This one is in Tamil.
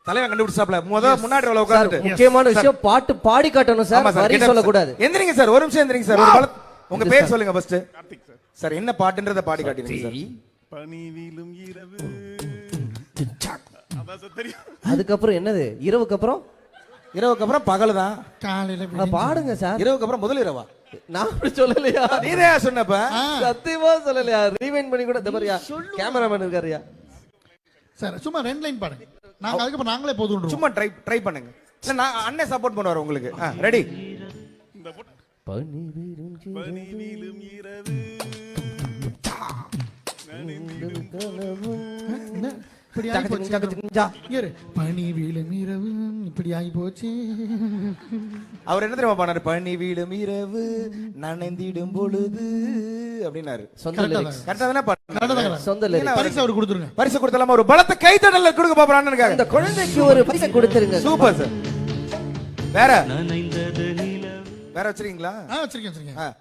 தலைவன் கண்டுபிடிச்சாப்ல முன்னாடி உட்கார்ந்துட்டு முக்கியமான விஷயம் பாட்டு பாடி காட்டணும் சார், வரி சொல்லக்கூடாது. எந்திரிங்க சார், ஒரு நிமிஷம் எந்திரிங்க சார். ஒரு உங்க பேர் சொல்லுங்க ஃபர்ஸ்ட். சார் என்ன பாட்டுன்றத பாடி காட்டிடுங்க சார். பனிவிலும் இரவு. அதுக்கப்புறம் என்னது? இரவுக்கு அப்புறம்? இரவுக்கு அப்புறம் பகல் தான். காலையில பாடுங்க சார். இரவுக்கு அப்புறம் முதல் இரவா? நான் அப்படி சொல்லலையா? நீதான் சொன்னப்ப. சத்தியமா சொல்லலையா? ரீவைண்ட் பண்ணி கூட தபரியா கேமராமேன் இருக்காருயா. சார் சும்மா 2 லைன் பாடுங்க. நாங்க அதுக்கு நாங்களே போதும். சும்மா ட்ரை பண்ணுங்க. இல்ல நான் அண்ணே சப்போர்ட் பண்ணுவார் உங்களுக்கு. ரெடி. பனிவிலும் இரவு. இப்படி ஆகி போச்சு. அவர் என்ன தெரியுமா பண்ணாரு? பனி வீடும் இரவு நனைந்திடும் பொழுது அப்படின்னாரு. பரிசு அவர் கொடுத்துருங்க. பரிசு கொடுத்தலாமா? ஒரு பலத்த கைத்தட்டல கொடுக்க பாப்பறான்னு. இந்த குழந்தைக்கு ஒரு பரிசு கொடுத்துருங்க. Super sir. வேற வச்சிருக்கீங்களா? வச்சிருக்கேன்.